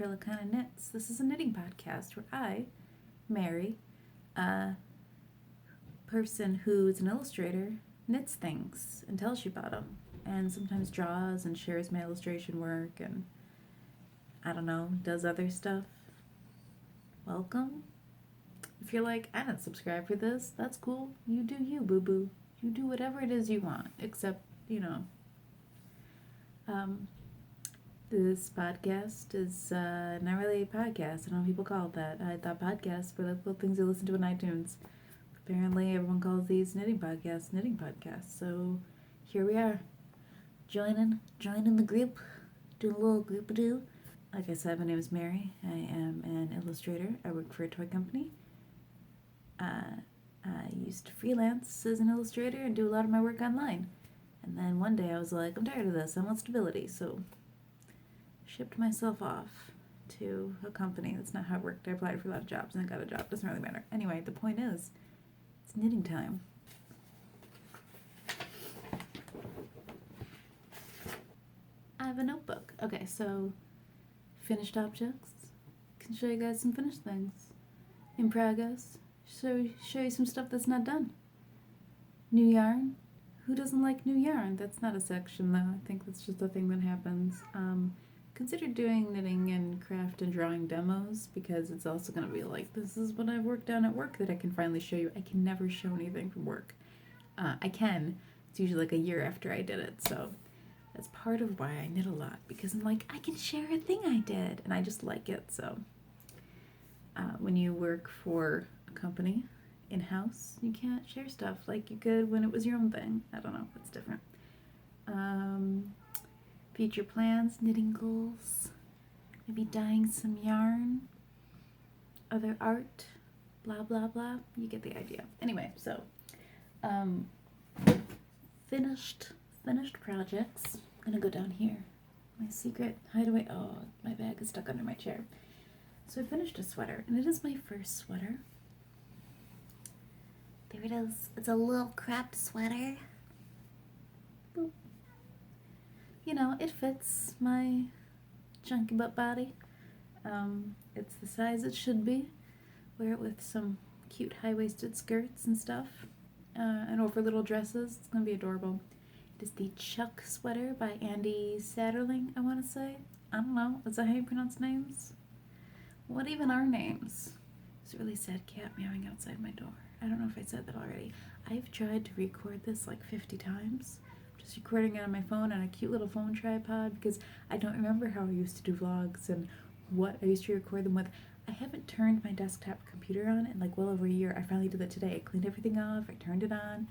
Acrylicana Knits. This is a knitting podcast where I, Mary, a person who's an illustrator, knits things and tells you about them, and sometimes draws and shares my illustration work and, I don't know, does other stuff. Welcome. If you're like, I didn't subscribe for this, that's cool. You do you, boo-boo. You do whatever it is you want, except, this podcast is not really a podcast. I know people call it that. I thought podcasts were like little things you listen to on iTunes. Apparently, everyone calls these knitting podcasts. So here we are, joining the group, doing a little group-a-doo. Like I said, my name is Mary. I am an illustrator. I work for a toy company. I used to freelance as an illustrator and do a lot of my work online. And then one day I was like, I'm tired of this. I want stability. So shipped myself off to a company. That's not how it worked. I applied for a lot of jobs and I got a job. Doesn't really matter. Anyway, the point is, it's knitting time. I have a notebook. Okay, so finished objects. Can show you guys some finished things. In progress. Show you some stuff that's not done. New yarn. Who doesn't like new yarn? That's not a section though. I think that's just a thing that happens. Consider doing knitting and craft and drawing demos because it's also going to be like, this is what I've worked on at work that I can finally show you. I can never show anything from work. I can. It's usually like a year after I did it. So that's part of why I knit a lot because I'm like, I can share a thing I did and I just like it. So when you work for a company in-house, you can't share stuff like you could when it was your own thing. I don't know. It's different. Future plans, knitting goals, maybe dyeing some yarn, other art, blah, blah, blah. You get the idea. Anyway, so finished projects. I'm gonna go down here. My secret hideaway. Oh, my bag is stuck under my chair. So I finished a sweater, and it is my first sweater. There it is. It's a little cropped sweater. Boop. You know, it fits my chunky butt body. It's the size it should be. Wear it with some cute high-waisted skirts and stuff. And over little dresses. It's going to be adorable. It is the Chuck sweater by Andy Satterling, I want to say. I don't know. Is that how you pronounce names? What even are names? There's a really sad cat meowing outside my door. I don't know if I said that already. I've tried to record this like 50 times. I'm just recording it on my phone on a cute little phone tripod because I don't remember how I used to do vlogs and what I used to record them with. I haven't turned my desktop computer on in like well over a year. I finally did that today. I cleaned everything off. I turned it on.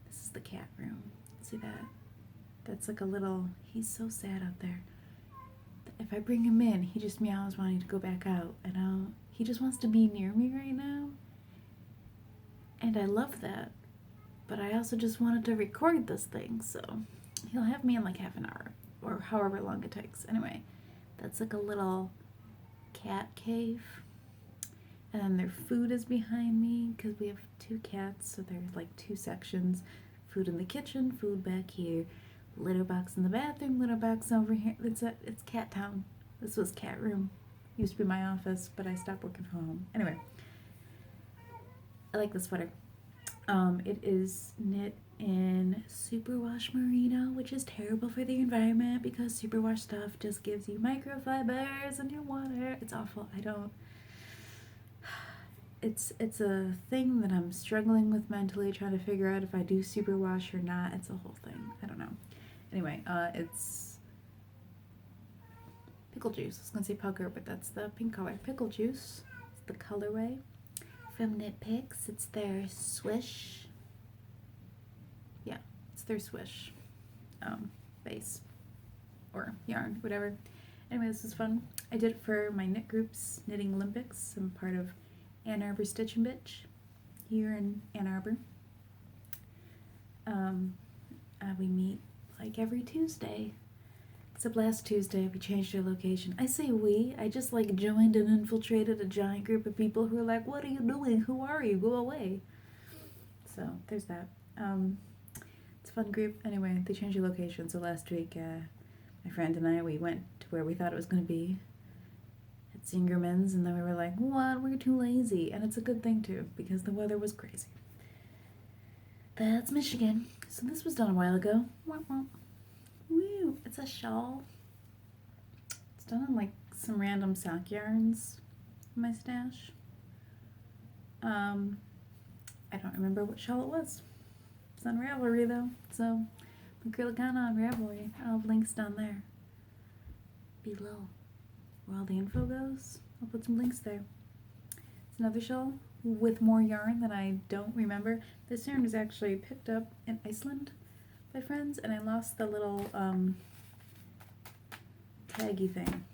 This is the cat room. See that? That's like a little... He's so sad out there. If I bring him in, he just meows wanting to go back out. He just wants to be near me right now. And I love that. But I also just wanted to record this thing, so he'll have me in like half an hour or however long it takes. Anyway, that's like a little cat cave. And their food is behind me because we have 2 cats, so there's like 2 sections. Food in the kitchen, food back here. Litter box in the bathroom, litter box over here. It's cat town. This was cat room. Used to be my office, but I stopped working from home. Anyway, I like this sweater. It is knit in superwash merino, which is terrible for the environment because superwash stuff just gives you microfibers in your water. It's awful. It's a thing that I'm struggling with mentally, trying to figure out if I do superwash or not. It's a whole thing. I don't know. Anyway, it's pickle juice. I was going to say pucker, but that's the pink color. Pickle juice. It's the colorway. From Knit Picks, it's their swish. Yeah, it's their swish base or yarn, whatever. Anyway, this was fun. I did it for my knit group's Knitting Olympics. I'm part of Ann Arbor Stitch and Bitch here in Ann Arbor. We meet like every Tuesday. Except last Tuesday we changed our location. I say we. I just like joined and infiltrated a giant group of people who are like, what are you doing? Who are you? Go away. So there's that. It's a fun group. Anyway, they changed the location. So last week my friend and I, we went to where we thought it was going to be. Zingerman's, and then we were like, what? We're too lazy. And it's a good thing, too, because the weather was crazy. That's Michigan. So this was done a while ago. Woo! It's a shawl. It's done on, like, some random sock yarns in my stash. I don't remember what shawl it was. It's on Ravelry, though. So, Acrylicana on Ravelry. I'll have links down there. Below. Where all the info goes, I'll put some links there. It's another shawl with more yarn that I don't remember. This yarn was actually picked up in Iceland by friends, and I lost the little taggy thing.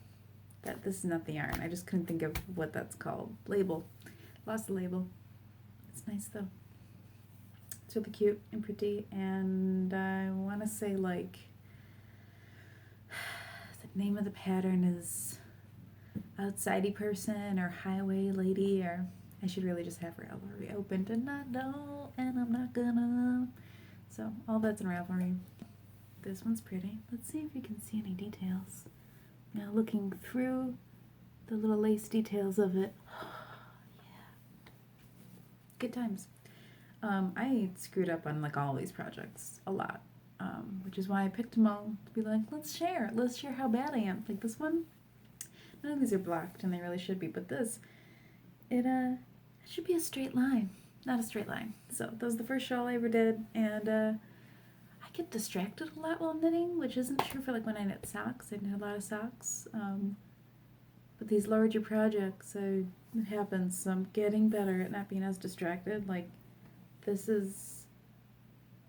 This is not the yarn. I just couldn't think of what that's called. Label. Lost the label. It's nice though. It's really cute and pretty, and I want to say, like, the name of the pattern is Outsidey Person or Highway Lady, or I should really just have Ravelry opened, and I don't, and I'm not gonna. So all that's in Ravelry. This one's pretty. Let's see if you can see any details. Now looking through the little lace details of it. Yeah. Good times. I screwed up on, like, all these projects a lot, which is why I picked them all to be like, let's share how bad I am. Like this one, none of these are blocked, and they really should be, but this, it should be a straight line, not a straight line. So that was the first shawl I ever did, and I get distracted a lot while knitting, which isn't true for, like, when I knit socks. I knit a lot of socks, but these larger projects, it happens, so I'm getting better at not being as distracted. Like, this is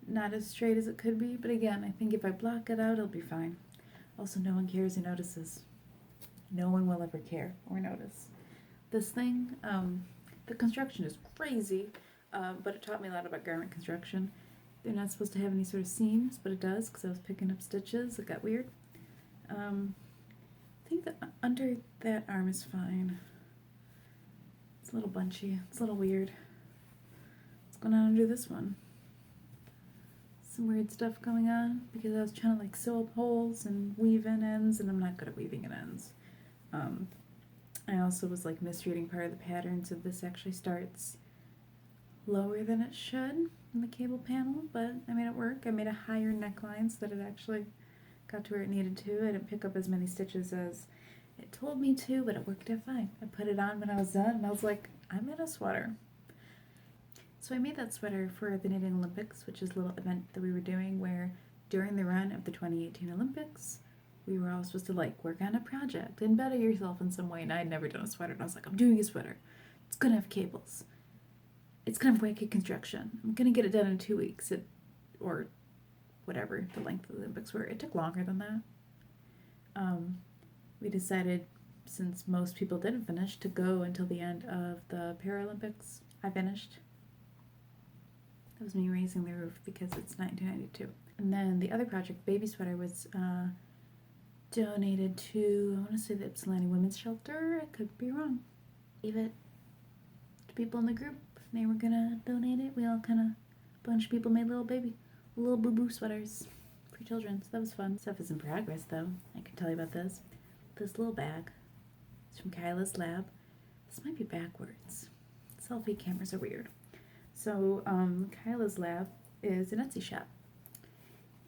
not as straight as it could be, but again, I think if I block it out, it'll be fine. Also, no one cares who notices. No one will ever care or notice. This thing, the construction is crazy, but it taught me a lot about garment construction. They're not supposed to have any sort of seams, but it does, because I was picking up stitches. It got weird. I think that under that arm is fine. It's a little bunchy. It's a little weird. Going on under this one. Some weird stuff going on because I was trying to, like, sew up holes and weave in ends, and I'm not good at weaving in ends. I also was, like, misreading part of the pattern, so this actually starts lower than it should in the cable panel, but I made it work. I made a higher neckline so that it actually got to where it needed to. I didn't pick up as many stitches as it told me to, but it worked out fine. I put it on when I was done, and I was like, I'm in a sweater. So I made that sweater for the Knitting Olympics, which is a little event that we were doing where during the run of the 2018 Olympics, we were all supposed to, like, work on a project and better yourself in some way. And I had never done a sweater, and I was like, I'm doing a sweater. It's gonna have cables. It's kind of wacky construction. I'm gonna get it done in 2 weeks, or whatever the length of the Olympics were. It took longer than that. We decided, since most people didn't finish, to go until the end of the Paralympics. I finished. That was me raising the roof because it's 1992. And then the other project, Baby Sweater, was donated to, I want to say, the Ypsilanti Women's Shelter. I could be wrong. Gave it to people in the group. They were gonna donate it. We all kind of, a bunch of people made little boo-boo sweaters for children. So that was fun. Stuff is in progress, though. I can tell you about this. This little bag is from Kyla's Lab. This might be backwards. Selfie cameras are weird. So, Kyla's Lab is an Etsy shop,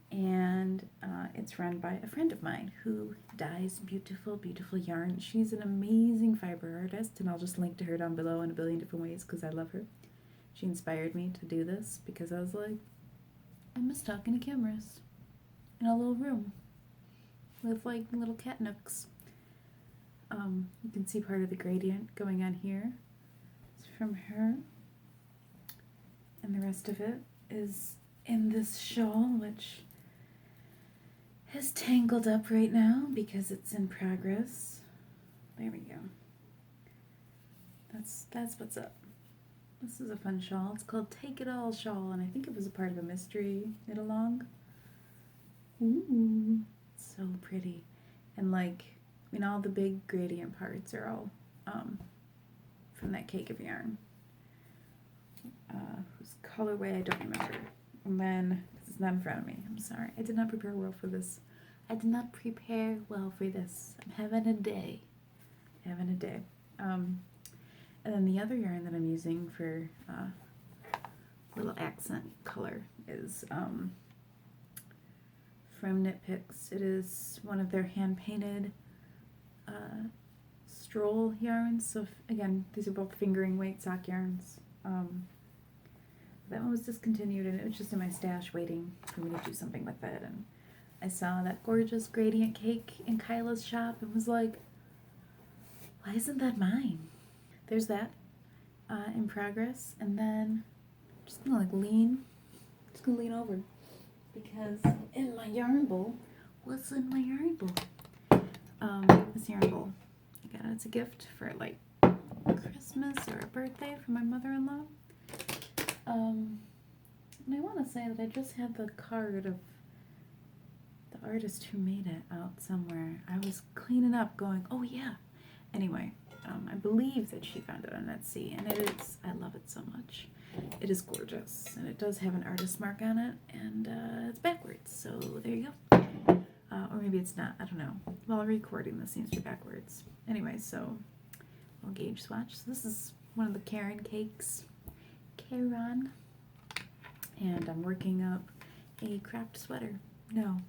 and it's run by a friend of mine who dyes beautiful, beautiful yarn. She's an amazing fiber artist, and I'll just link to her down below in a billion different ways because I love her. She inspired me to do this because I was like, I miss talking to cameras in a little room with, like, little cat nooks. You can see part of the gradient going on here. It's from her. And the rest of it is in this shawl, which is tangled up right now because it's in progress. There we go. That's what's up. This is a fun shawl. It's called Take It All Shawl, and I think it was a part of a mystery knit along. Ooh, so pretty. And, like, I mean, all the big gradient parts are all from that cake of yarn. Whose colorway I don't remember. And then, this is not in front of me, I'm sorry. I did not prepare well for this. I'm having a day. having a day. And then the other yarn that I'm using for little accent color is from Knit Picks. It is one of their hand-painted stroll yarns. So again, these are both fingering weight sock yarns. That one was discontinued, and it was just in my stash waiting for me to do something with it. And I saw that gorgeous gradient cake in Kyla's shop and was like, why isn't that mine? There's that in progress. And then I'm just gonna lean over, because in my yarn bowl, what's in my yarn bowl? This yarn bowl, I got it as a gift for like Christmas or a birthday from my mother-in-law. And I want to say that I just had the card of the artist who made it out somewhere. I was cleaning up going, oh yeah. Anyway, I believe that she found it on Etsy, and it is, I love it so much. It is gorgeous, and it does have an artist mark on it, and it's backwards, so there you go. Or maybe it's not, I don't know. While recording, this seems to be backwards. Anyway, so I'll gauge swatch. So this is one of the Karen cakes. Karen. And I'm working up a cropped sweater. No.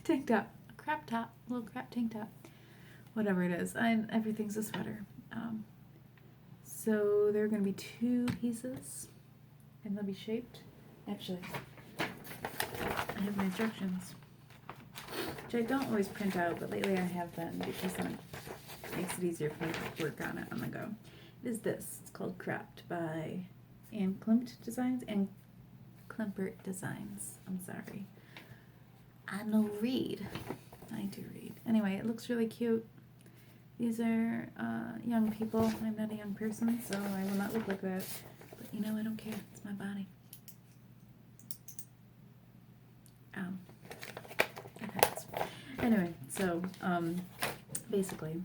Tank top. A crop top. A little crop tank top. Whatever it is. Everything's a sweater. So there are going to be 2 pieces, and they'll be shaped. Actually, I have my instructions, which I don't always print out, but lately I have been, because then it makes it easier for me to work on it on the go. It is this. It's called Cropped by Ann Klimt Designs. And Klimpert Designs. I'm sorry. I know read. I do read. Anyway, it looks really cute. These are young people. I'm not a young person, so I will not look like that. But you know, I don't care. It's my body. It hurts. Anyway, so basically,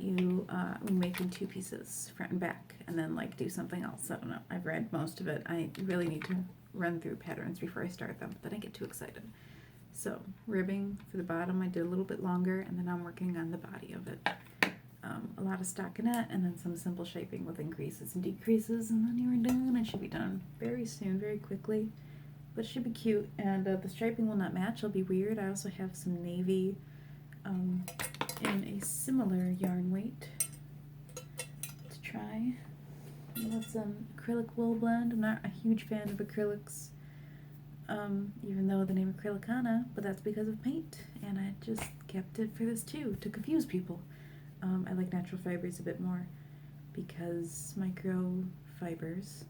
you we make in 2 pieces, front and back, and then like do something else. I don't know. I've read most of it. I really need to run through patterns before I start them. Then I get too excited. So ribbing for the bottom, I did a little bit longer, and then I'm working on the body of it. A lot of stockinette, and then some simple shaping with increases and decreases, and then you're done. It should be done very soon, very quickly, but it should be cute. And the striping will not match. It'll be weird. I also have some navy in a similar yarn weight to try. And that's acrylic wool blend. I'm not a huge fan of acrylics, even though the name Acrylicana, but that's because of paint, and I just kept it for this too, to confuse people. I like natural fibers a bit more, because micro fibers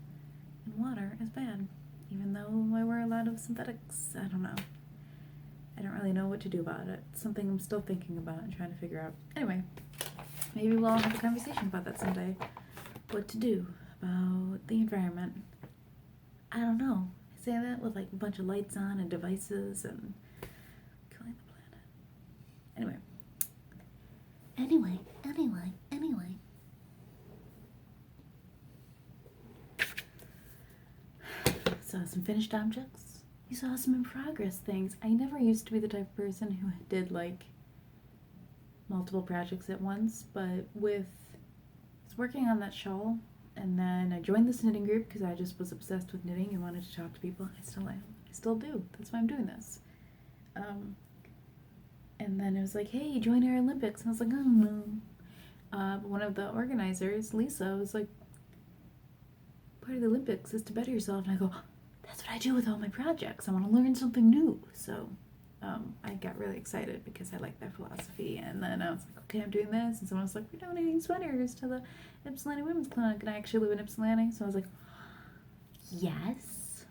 in water is bad, even though I wear a lot of synthetics. I don't know. I don't really know what to do about it. It's something I'm still thinking about and trying to figure out. Anyway, maybe we'll all have a conversation about that someday. What to do about the environment. I don't know. I say that with like a bunch of lights on and devices and killing the planet. Anyway. Saw some finished objects. You saw some in progress things. I never used to be the type of person who did like multiple projects at once, but I was working on that shawl, and then I joined this knitting group because I just was obsessed with knitting and wanted to talk to people. I still am. I still do. That's why I'm doing this. And then it was like, hey, join our Olympics. And I was like, oh no. But one of the organizers, Lisa, was like, part of the Olympics is to better yourself. And I go, that's what I do with all my projects. I want to learn something new. So I got really excited because I like their philosophy. And then I was like, okay, I'm doing this. And someone was like, we're donating sweaters to the Ypsilanti Women's Clinic. And I actually live in Ypsilanti. So I was like, yes,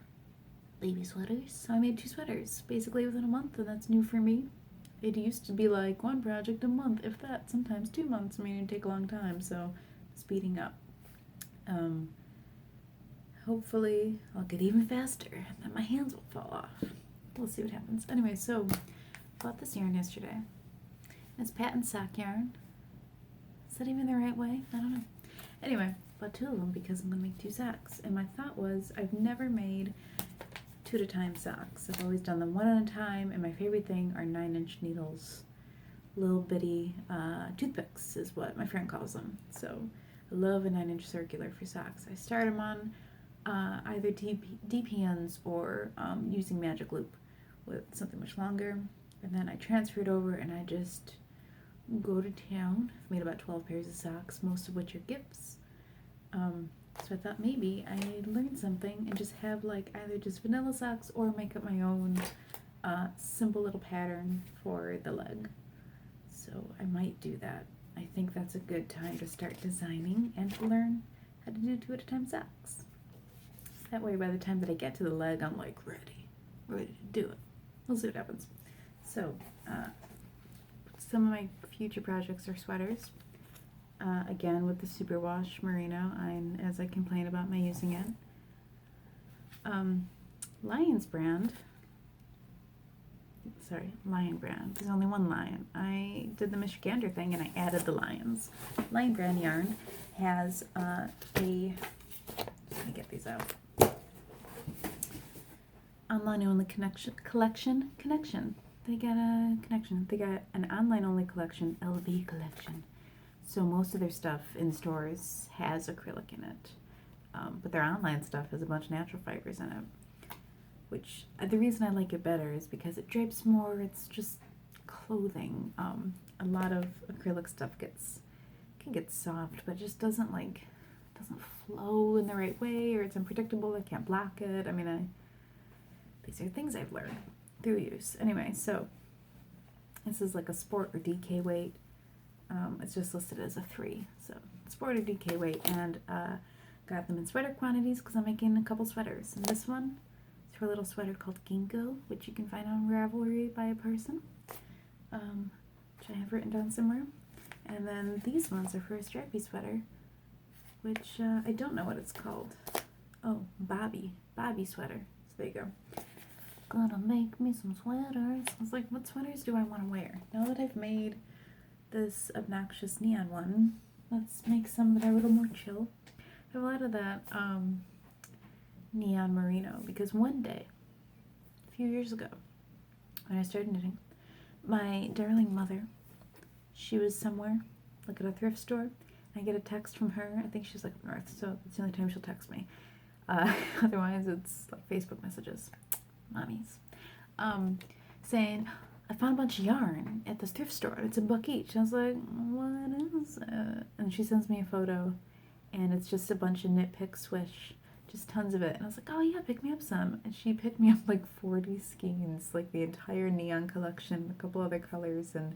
baby sweaters. So I made 2 sweaters basically within a month, and that's new for me. It used to be like 1 project a month, if that, sometimes 2 months. I mean, it'd take a long time, so speeding up. Hopefully I'll get even faster, and then my hands will fall off. We'll see what happens. Anyway, so bought this yarn yesterday. It's patent sock yarn. Is that even the right way? I don't know. Anyway, bought 2 of them because I'm going to make 2 socks. And my thought was, I've never made 2 at a time socks. I've always done them 1 at a time, and my favorite thing are 9-inch needles. little bitty toothpicks is what my friend calls them. So I love a 9-inch circular for socks. I start them on either DPNs or using Magic Loop with something much longer. And then I transfer it over and I just go to town. I've made about 12 pairs of socks, most of which are gifts. So I thought maybe I'd learn something and just have like either just vanilla socks or make up my own simple little pattern for the leg. So I might do that. I think that's a good time to start designing and to learn how to do 2 at a time socks. That way by the time that I get to the leg, I'm like ready to do it. We'll see what happens. So some of my future projects are sweaters. Again with the superwash merino, as I complain about my using it. Lion brand. There's only one lion. I did the Michigander thing and I added the lions. Lion brand yarn has let me get these out. Online only collection. They got a connection. They got an online only collection, LV collection. So most of their stuff in stores has acrylic in it, but their online stuff has a bunch of natural fibers in it. Which the reason I like it better is because it drapes more. It's just clothing. A lot of acrylic stuff can get soft, but it just doesn't flow in the right way, or it's unpredictable. I can't block it. I mean, these are things I've learned through use. Anyway, so this is like a sport or DK weight. It's just listed as a 3, so sport or DK weight, and got them in sweater quantities because I'm making a couple sweaters. And this one is for a little sweater called Ginkgo, which you can find on Ravelry by a person, which I have written down somewhere. And then these ones are for a stripy sweater, which I don't know what it's called. Oh, Bobby sweater. So there you go. Gonna make me some sweaters. I was like, what sweaters do I want to wear? Now that I've made this obnoxious neon one, let's make some that are a little more chill. I have a lot of that neon merino because one day, a few years ago, when I started knitting, my darling mother, she was somewhere, like at a thrift store, and I get a text from her. I think she's like up north, so it's the only time she'll text me. Otherwise, it's like Facebook messages. Mommies. Saying, I found a bunch of yarn at this thrift store. It's $1 each. I was like, what is it? And she sends me a photo, and it's just a bunch of knit pick swish, just tons of it. And I was like, oh yeah, pick me up some. And she picked me up like 40 skeins, like the entire neon collection, a couple other colors, and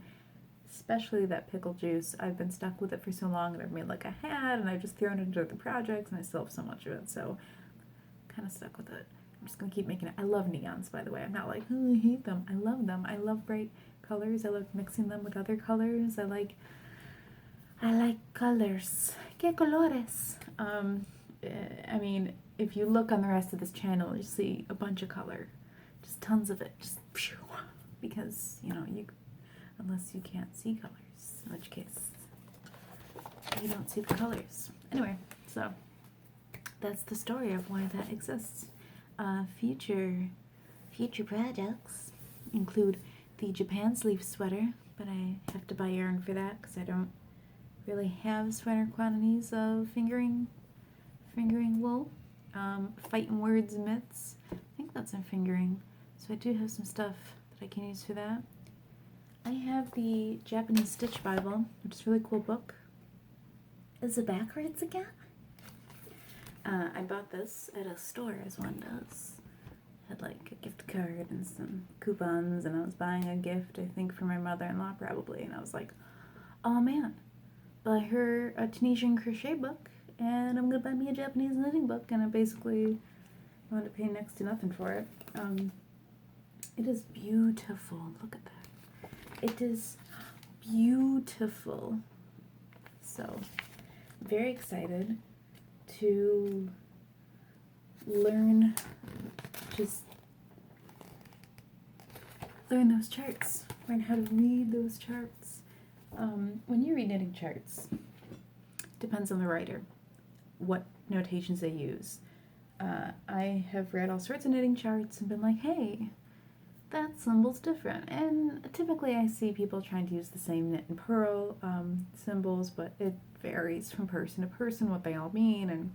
especially that pickle juice. I've been stuck with it for so long, and I've made like a hat, and I've just thrown it into other projects, and I still have so much of it, so kind of stuck with it. I'm just going to keep making it. I love neons, by the way. I'm not like, oh, I hate them. I love them. I love bright colors. I love mixing them with other colors. I like colors. ¿Qué colores? I mean, if you look on the rest of this channel, you see a bunch of color. Just tons of it. Just phew. Because, unless you can't see colors, in which case you don't see the colors. Anyway, so that's the story of why that exists. Future projects include the Japan sleeve sweater, but I have to buy yarn for that because I don't really have sweater quantities of fingering wool. Fighting Words mitts, I think that's in fingering, so I do have some stuff that I can use for that. I have the Japanese Stitch Bible, which is a really cool book. Is it backwards again? I bought this at a store, as one does. Had like a gift card and some coupons, and I was buying a gift, I think, for my mother-in-law probably, and I was like, oh man, buy her a Tunisian crochet book, and I'm gonna buy me a Japanese knitting book, and I basically wanted to pay next to nothing for it. It is beautiful. Look at that. It is beautiful. So, very excited to learn those charts, learn how to read those charts. When you read knitting charts, depends on the writer, what notations they use. I have read all sorts of knitting charts and been like, hey, that symbol's different. And typically I see people trying to use the same knit and purl symbols, but it varies from person to person what they all mean. And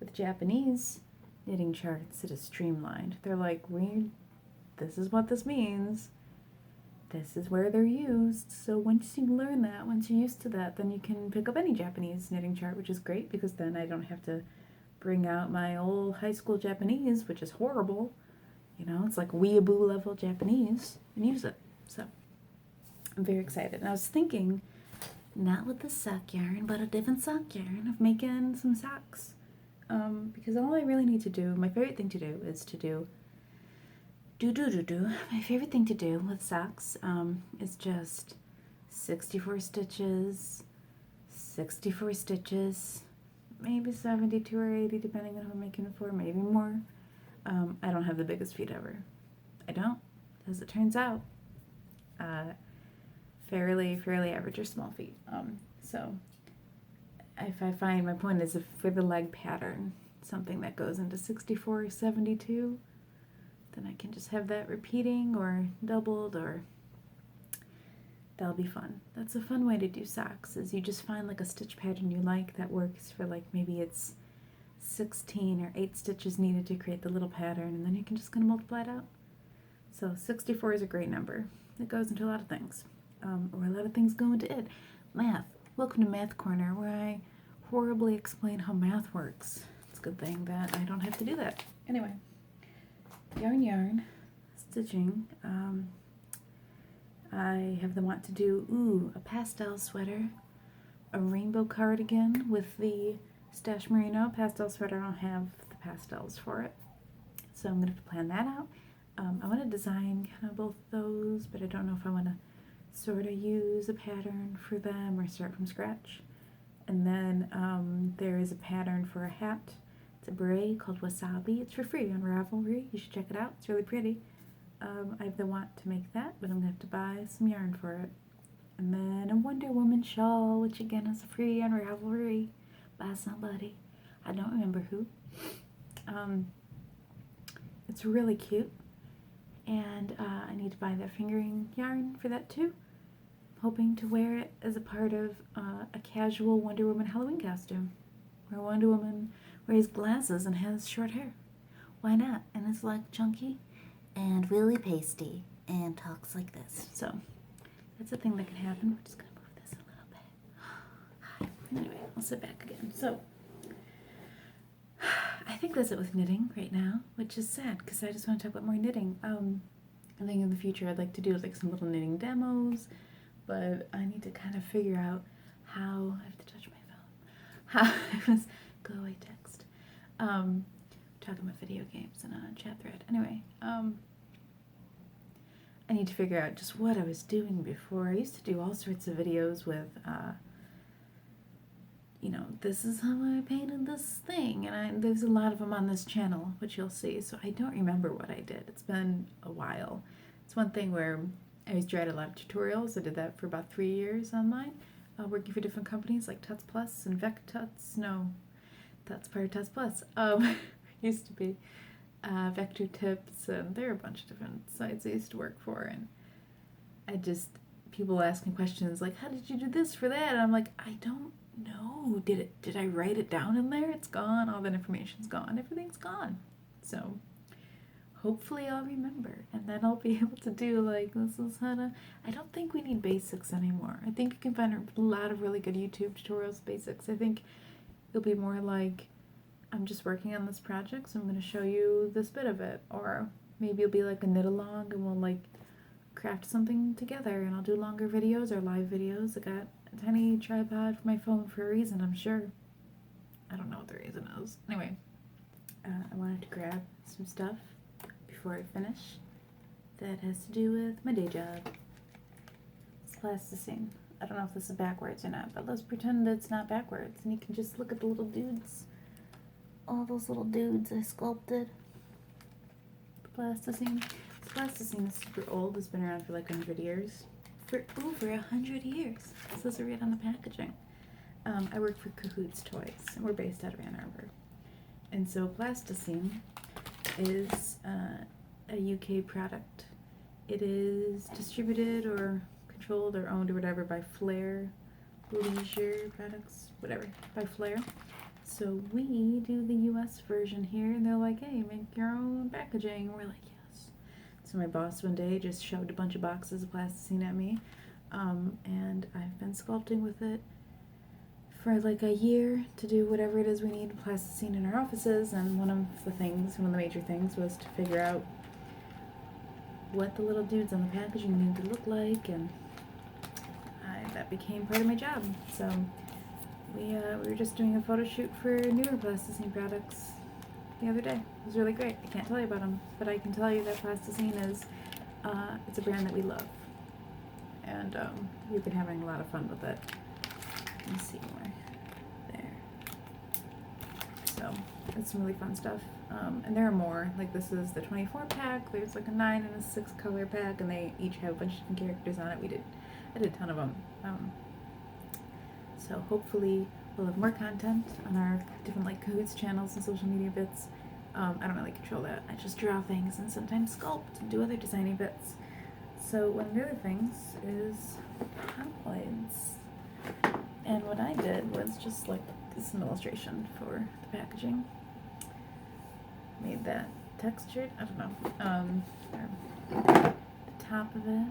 with Japanese knitting charts, it is streamlined. They're like, this is what this means. This is where they're used. So once you learn that, once you're used to that, then you can pick up any Japanese knitting chart, which is great because then I don't have to bring out my old high school Japanese, which is horrible. You know, it's like weeaboo level Japanese, and use it. So I'm very excited. And I was thinking, not with the sock yarn, but a different sock yarn, of making some socks. Because all I really need to do, my favorite thing to do is to do. My favorite thing to do with socks is just 64 stitches, maybe 72 or 80, depending on who I'm making it for, maybe more. I don't have the biggest feet ever. I don't, as it turns out. Fairly average or small feet. So if I find, my point is, if for the leg pattern, something that goes into 64 or 72, then I can just have that repeating or doubled, or that'll be fun. That's a fun way to do socks, is you just find like a stitch pattern you like that works for, like, maybe it's 16 or 8 stitches needed to create the little pattern, and then you can just kind of multiply it out. So 64 is a great number. It goes into a lot of things, or a lot of things go into it. Math. Welcome to Math Corner, where I horribly explain how math works. It's a good thing that I don't have to do that. Anyway, yarn, stitching. I have the want to do, a pastel sweater, a rainbow cardigan with the Stash Merino pastel sweater. I don't have the pastels for it, so I'm going to plan that out. I want to design kind of both those, but I don't know if I want to sort of use a pattern for them or start from scratch. And then there is a pattern for a hat. It's a beret called Wasabi. It's for free on Ravelry. You should check it out. It's really pretty. I have the want to make that, but I'm going to have to buy some yarn for it. And then a Wonder Woman shawl, which again is free on Ravelry by somebody. I don't remember who. It's really cute. And I need to buy the fingering yarn for that too. I'm hoping to wear it as a part of a casual Wonder Woman Halloween costume, where Wonder Woman wears glasses and has short hair. Why not? And it's like chunky and really pasty and talks like this. So that's a thing that can happen. We're just going to move this a little bit. Anyway, I'll sit back again. So I think that's it with knitting right now, which is sad because I just want to talk about more knitting. I think in the future I'd like to do like some little knitting demos, but I need to kind of figure out how, I have to touch my phone, how I was, go away text, talking about video games and a chat thread. Anyway, I need to figure out just what I was doing before. I used to do all sorts of videos with, you know, this is how I painted this thing, and there's a lot of them on this channel, which you'll see, so I don't remember what I did. It's been a while. It's one thing where I always tried a lot of tutorials. I did that for about 3 years online, working for different companies like Tuts Plus and Tuts, no, that's part of Tuts Plus, used to be Vector Tips, and there are a bunch of different sites I used to work for, and I just, people asking questions like, how did you do this for that? And I'm like, I don't know. Did I write it down in there? It's gone. All that information's gone. Everything's gone. So hopefully I'll remember, and then I'll be able to do like, this is how to, I don't think we need basics anymore. I think you can find a lot of really good YouTube tutorials, basics. I think it'll be more like, I'm just working on this project, so I'm going to show you this bit of it, or maybe it'll be like a knit along and we'll like craft something together, and I'll do longer videos or live videos. I got a tiny tripod for my phone for a reason, I'm sure. I don't know what the reason is. Anyway, I wanted to grab some stuff before I finish that has to do with my day job. It's plasticine. I don't know if this is backwards or not, but let's pretend it's not backwards, and you can just look at the little dudes. All those little dudes I sculpted. Plasticine. This plasticine is super old. It's been around for like 100 years. For over 100 years. It says it right on the packaging. I work for Cahoots Toys, and we're based out of Ann Arbor. And so plasticine is a UK product. It is distributed or controlled or owned or whatever by Flair Leisure Products, whatever, by Flair. So we do the US version here, and they're like, hey, make your own packaging. And we're like, yes. So my boss one day just shoved a bunch of boxes of plasticine at me, and I've been sculpting with it for like a year to do whatever it is we need plasticine in our offices. And one of the major things was to figure out what the little dudes on the packaging need to look like, and that became part of my job. So we were just doing a photo shoot for newer plasticine products the other day. It was really great. I can't tell you about them, but I can tell you that plasticine is it's a brand that we love, and we've been having a lot of fun with it. Let me see more there. So it's some really fun stuff. And there are more. Like, this is the 24 pack. There's like a 9 and a 6 color pack, and they each have a bunch of different characters on it. I did a ton of them. So hopefully we'll have more content on our different like Cahoots channels and social media bits. I don't really control that. I just draw things and sometimes sculpt and do other designy bits. So one of the other things is tabloids. And what I did was just like some illustration for the packaging. Made that textured. I don't know. The top of it.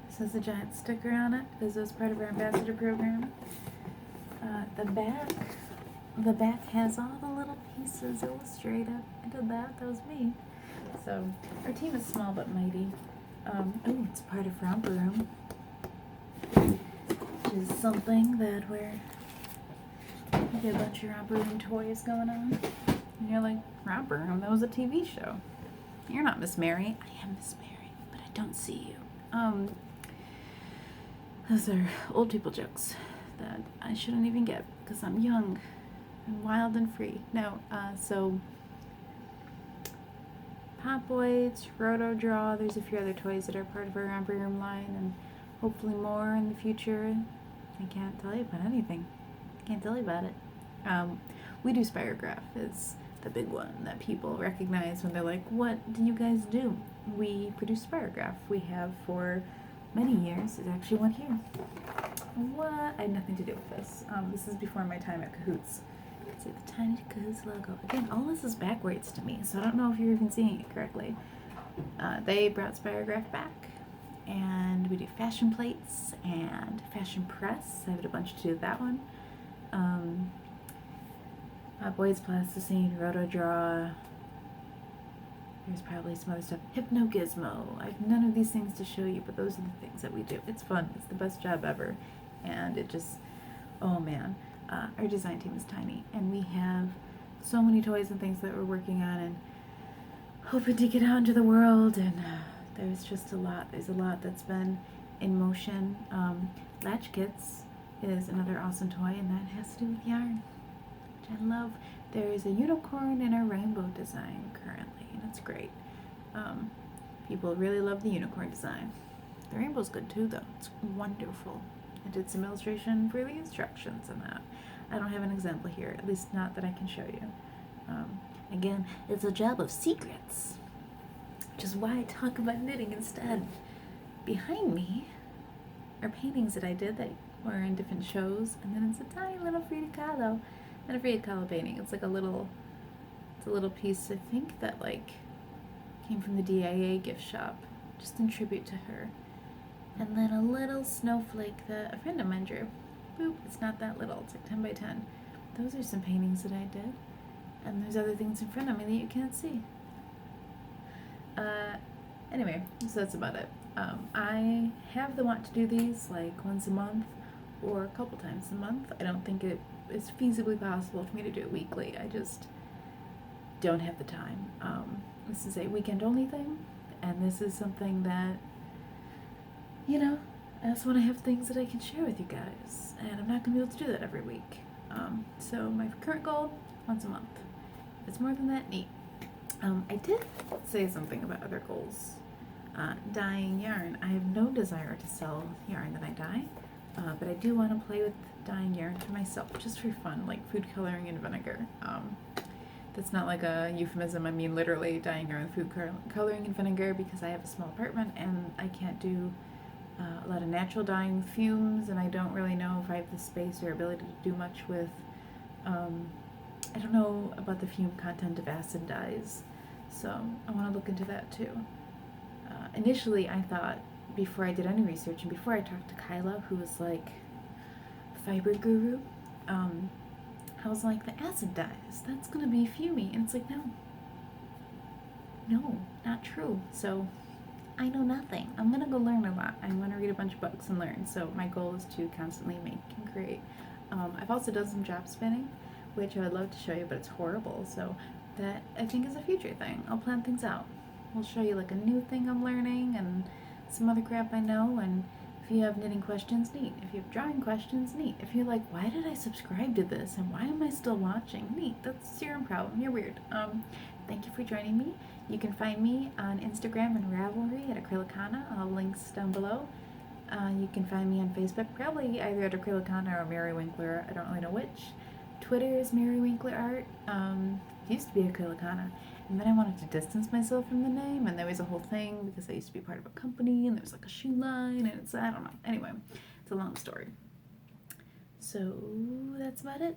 This has a giant sticker on it because it was part of our ambassador program. The back has all the little pieces illustrated. I did that. That was me. So our team is small but mighty. Oh, it's part of Romper Room, which is something that we get a bunch of Romper Room toys going on. And you're like, Romper Room? That was a TV show. You're not Miss Mary. I am Miss Mary, but I don't see you. Those are old people jokes that I shouldn't even get because I'm young and wild and free. No, so Popoids, Roto Draw, there's a few other toys that are part of our Romper Room line, and hopefully more in the future. I can't tell you about anything. I can't tell you about it. We do Spirograph is the big one that people recognize when they're like, what do you guys do? We produce Spirograph. We have for many years. There's actually one here. What? I had nothing to do with this. This is before my time at Cahoots. See the tiny Cahoots logo. Again, all this is backwards to me, so I don't know if you're even seeing it correctly. They brought Spirograph back, and we do fashion plates and fashion press. I have a bunch to do with that one. Boys Plasticine, Roto Draw. There's probably some other stuff. Hypno Gizmo. I have none of these things to show you, but those are the things that we do. It's fun. It's the best job ever. And it just, oh man. Our design team is tiny, and we have so many toys and things that we're working on and hoping to get out into the world, and there's just a lot. There's a lot that's been in motion. Latch Kits is another awesome toy, and that has to do with yarn, which I love. There is a unicorn and a rainbow design currently, and it's great. People really love the unicorn design. The rainbow's good too, though. It's wonderful. I did some illustration for the instructions in that. I don't have an example here, at least not that I can show you. Again, it's a job of secrets, which is why I talk about knitting instead. Behind me are paintings that I did that were in different shows, and then it's a tiny little Frida Kahlo. Not a Frida Kahlo painting. It's like a little piece, I think, that like came from the DIA gift shop, just in tribute to her. And then a little snowflake that a friend of mine drew. Boop, it's not that little, it's like 10 by 10. Those are some paintings that I did. And there's other things in front of me that you can't see. Anyway, so that's about it. I have the want to do these like once a month or a couple times a month. I don't think it is feasibly possible for me to do it weekly. I just don't have the time. This is a weekend only thing, and this is something that, you know, I just want to have things that I can share with you guys, and I'm not going to be able to do that every week. So my current goal, once a month. If it's more than that, neat. I did say something about other goals. Dyeing yarn. I have no desire to sell yarn that I dye, but I do want to play with dyeing yarn for myself, just for fun, like food coloring and vinegar. That's not like a euphemism. I mean literally dyeing your own food coloring in vinegar, because I have a small apartment and I can't do a lot of natural dyeing with fumes, and I don't really know if I have the space or ability to do much with, I don't know about the fume content of acid dyes, so I want to look into that too. Initially I thought, before I did any research and before I talked to Kyla, who was like fiber guru, I was like, the acid dyes, that's gonna be fumey, and it's like, no, not true. So I know nothing. I'm gonna go learn a lot. I'm gonna read a bunch of books and learn. So my goal is to constantly make and create. I've also done some job spinning, which I would love to show you, but it's horrible. So that, I think, is a future thing. I'll plan things out. I'll show you like a new thing I'm learning and some other crap I know. And if you have knitting questions, neat. If you have drawing questions, neat. If you're like, why did I subscribe to this and why am I still watching? Neat. That's your own problem. You're weird. Thank you for joining me. You can find me on Instagram and Ravelry at Acrylicana. All links down below. You can find me on Facebook, probably either at Acrylicana or Mary Winkler. I don't really know which. Twitter is Mary Winkler Art. It used to be Acrylicana. And then I wanted to distance myself from the name, and there was a whole thing because I used to be part of a company, and there was like a shoe line, and it's, I don't know. Anyway, it's a long story. So that's about it.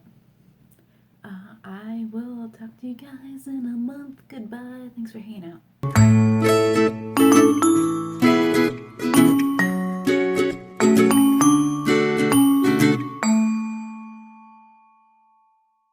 I will talk to you guys in a month. Goodbye. Thanks for hanging out.